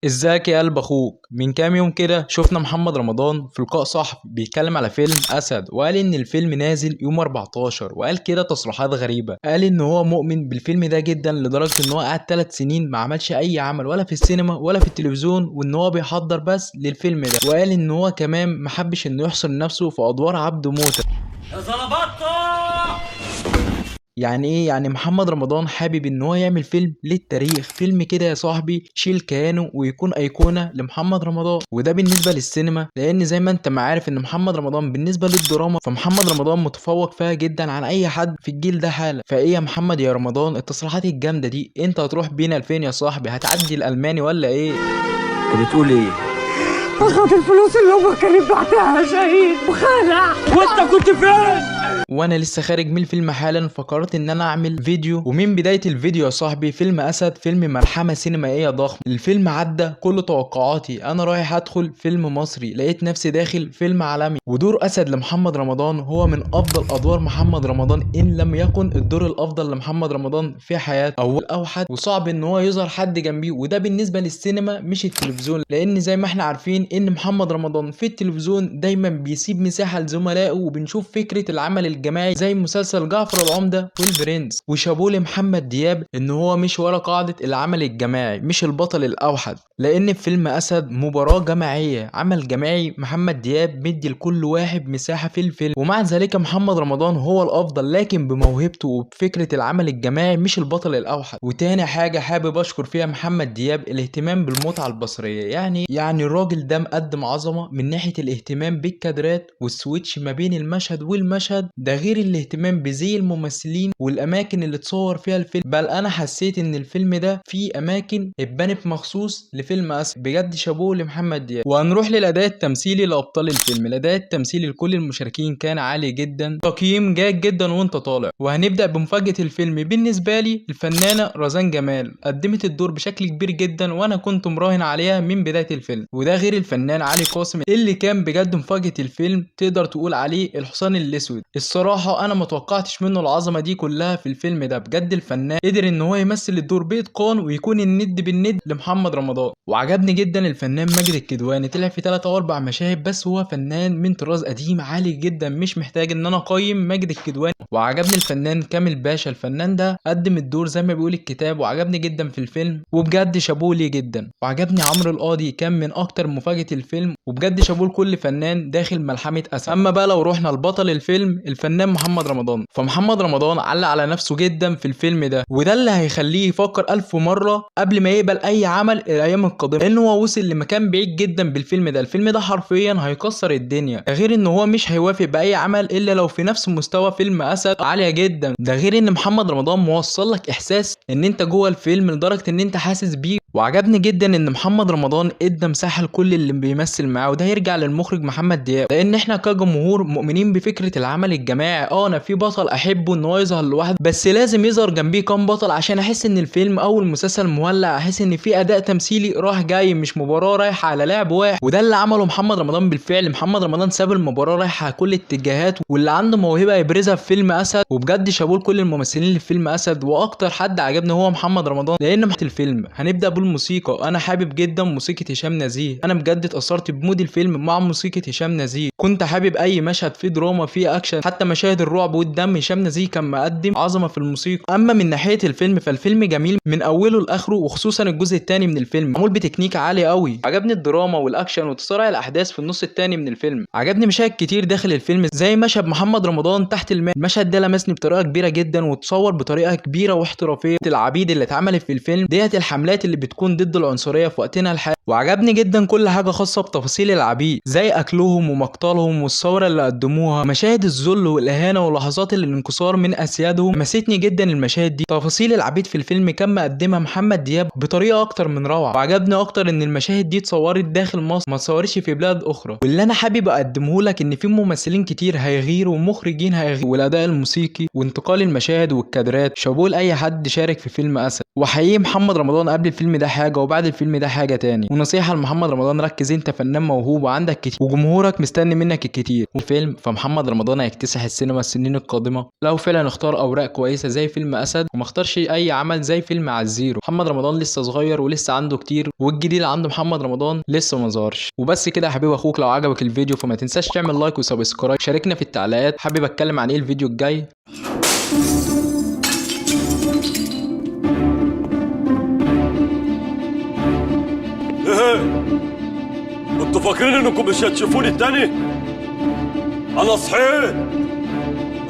ازيك يا قلب اخوك؟ من كام يوم كده شفنا محمد رمضان في لقاء صحفي بيتكلم على فيلم اسد، وقال ان الفيلم نازل يوم 14، وقال كده تصريحات غريبة. قال ان هو مؤمن بالفيلم ده جدا لدرجة ان هو قعد 3 سنين ما عملش اي عمل ولا في السينما ولا في التلفزيون، وان هو بيحضر بس للفيلم ده. وقال ان هو كمان محبش انه يحصر نفسه في ادوار عبد موتة. يا زلبطة. يعني ايه؟ يعني محمد رمضان حابب ان هو يعمل فيلم للتاريخ، فيلم كده يا صاحبي شيل كيانه ويكون ايقونة لمحمد رمضان. وده بالنسبة للسينما، لان زي ما انت ما عارف ان محمد رمضان بالنسبة للدراما فمحمد رمضان متفوق فيها جدا عن اي حد في الجيل ده حالا. فايه يا محمد يا رمضان التصريحات الجامدة دي؟ انت هتروح بينا لفين يا صاحبي؟ هتعدي الالماني ولا ايه؟ انت بتقول ايه؟ اخد الفلوس اللي هو كان بعتها شهيد وخلع. وانت كنت فين؟ وانا لسه خارج من الفيلم حالا، فقررت ان انا اعمل فيديو. ومن بداية الفيديو يا صاحبي، فيلم اسد فيلم ملحمة سينمائية ضخم. الفيلم عدى كل توقعاتي، انا رايح ادخل فيلم مصري لقيت نفسي داخل فيلم عالمي. ودور اسد لمحمد رمضان هو من افضل ادوار محمد رمضان، ان لم يكن الدور الافضل لمحمد رمضان في حياته او الاوحد. وصعب ان هو يظهر حد جنبيه، وده بالنسبة للسينما مش التلفزيون، لان زي ما احنا عارفين ان محمد رمضان في التلفزيون دايما بيسيب مساحة لزملائه، وبنشوف فكرة العمل الجماعي زي مسلسل جعفر العمدة والبرنس. وشابوه لمحمد دياب ان هو مش ورا قاعدة العمل الجماعي، مش البطل الاوحد، لان في فيلم اسد مباراة جماعية، عمل جماعي. محمد دياب مدي لكل واحد مساحة في الفيلم، ومع ذلك محمد رمضان هو الافضل، لكن بموهبته وبفكرة العمل الجماعي مش البطل الاوحد. وتاني حاجة حابب اشكر فيها محمد دياب الاهتمام بالمتعة البصرية. يعني الراجل ده مقدم عظمة من ناحية الاهتمام بالكادرات والسويتش ما بين المشهد والمشهد، ده غير الاهتمام بزي الممثلين والاماكن اللي اتصور فيها الفيلم. بل انا حسيت ان الفيلم ده فيه اماكن اتبنت مخصوص لفيلم اسد. بجد شابوه لمحمد دياب. وهنروح للاداء التمثيلي لابطال الفيلم. الاداء التمثيلي لكل المشاركين كان عالي جدا، تقييم جيد جدا وانت طالع. وهنبدا بمفاجاه الفيلم بالنسبه لي، الفنانه رزان جمال قدمت الدور بشكل كبير جدا، وانا كنت مراهن عليها من بدايه الفيلم. وده غير الفنان علي قاسم اللي كان بجد مفاجاه الفيلم، تقدر تقول عليه الحصان الاسود. الصراحه انا ما توقعتش منه العظمه دي كلها في الفيلم ده. بجد الفنان قدر ان هو يمثل الدور باتقان ويكون الند بالند لمحمد رمضان. وعجبني جدا الفنان ماجد الكدواني، طلع في 3 او 4 مشاهد بس. هو فنان من طراز قديم عالي جدا، مش محتاج ان انا اقيم ماجد الكدواني. وعجبني الفنان كامل باشا، الفنان ده قدم الدور زي ما بيقول الكتاب، وعجبني جدا في الفيلم، وبجد شابوه ليه جدا. وعجبني عمرو القاضي، كان من اكتر مفاجاه الفيلم، وبجد شابوه لكل فنان داخل ملحمه اسد. اما بقى لو رحنا لبطل الفيلم الفنان محمد رمضان، فمحمد رمضان علق على نفسه جدا في الفيلم ده، وده اللي هيخليه يفكر 1000 مرة قبل ما يقبل أي عمل الأيام القادمة، لأن هو وصل لمكان بعيد جدا بالفيلم ده. الفيلم ده حرفيا هيكسر الدنيا، ده غير إن هو مش هيوافق بأي عمل إلا لو في نفس مستوى فيلم أسد عالية جدا. ده غير إن محمد رمضان موصل لك إحساس إن أنت جوه الفيلم لدرجة إن أنت حاسس بيه. وعجبني جدا ان محمد رمضان ادى مساحه لكل اللي بيمثل معاه، وده يرجع للمخرج محمد دياب، لان احنا كجمهور مؤمنين بفكره العمل الجماعي. انا في بطل احبه ان هو يظهر لوحده، بس لازم يظهر جنبيه كام بطل عشان احس ان الفيلم او المسلسل مولع، احس ان في اداء تمثيلي راح جاي، مش مباراه رايحه على لاعب واحد. وده اللي عمله محمد رمضان بالفعل. محمد رمضان ساب المباراه رايحه على كل اتجاهات، واللي عنده موهبه يبرزها في فيلم اسد. وبجد شابوه لكل الممثلين اللي في فيلم اسد. واكتر حد عجبني هو محمد رمضان، لان الفيلم هنبدا بالموسيقى. انا حابب جدا موسيقى هشام نزيه، انا بجد اتاثرت بمود الفيلم مع موسيقى هشام نزيه. كنت حابب اي مشهد فيه دراما فيه اكشن، حتى مشاهد الرعب والدم هشام نزيه كان مقدم عظمه في الموسيقى. اما من ناحيه الفيلم فالفيلم جميل من اوله لاخره، وخصوصا الجزء الثاني من الفيلم معمول بتكنيك عالي قوي. عجبني الدراما والاكشن وتسارع الاحداث في النص الثاني من الفيلم. عجبني مشاهد كتير داخل الفيلم زي مشهد محمد رمضان تحت الماء. المشهد ده لمسني بطريقه كبيره جدا، وتصور بطريقه كبيره واحترافيه. العبيد اللي اتعملت في الفيلم ديت الحملات اللي بتكون ضد العنصريه في وقتنا الحالي. وعجبني جدا كل حاجه خاصه بتفاصيل العبيد، زي اكلهم ومقتلهم والثوره اللي قدموها، مشاهد الذل والاهانه ولحظات الانكسار من اسيادهم. لمستني جدا المشاهد دي. تفاصيل العبيد في الفيلم كان مقدمها محمد دياب بطريقه اكتر من روعه. وعجبني اكتر ان المشاهد دي اتصورت داخل مصر، ما اتصورتش في بلاد اخرى. واللي انا حابب اقدمه لك ان في ممثلين كتير هيغيروا ومخرجين هيغيروا، والاداء الموسيقي وانتقال المشاهد والكادرات شابوه لاي حد شارك في فيلم اسد. وحقيقي محمد رمضان قبل الفيلم ده حاجه وبعد الفيلم ده حاجه تاني. ونصيحه لمحمد رمضان، ركز انت فنان موهوب وعندك كتير وجمهورك مستني منك الكتير وفيلم، فمحمد رمضان هيكتسح السينما السنين القادمه لو فعلا اختار اوراق كويسه زي فيلم اسد وما اختارش اي عمل زي فيلم على الزيرو. محمد رمضان لسه صغير ولسه عنده كتير، والجديد عنده محمد رمضان لسه ما ظهرش. وبس كده يا حبيب اخوك، لو عجبك الفيديو فما تنساش تعمل لايك وسبسكرايب، شاركنا في التعليقات حابب اتكلم عن ايه الفيديو الجاي. ايه انتوا فاكرين انكم مش هتشوفوني التاني؟ انا صحيت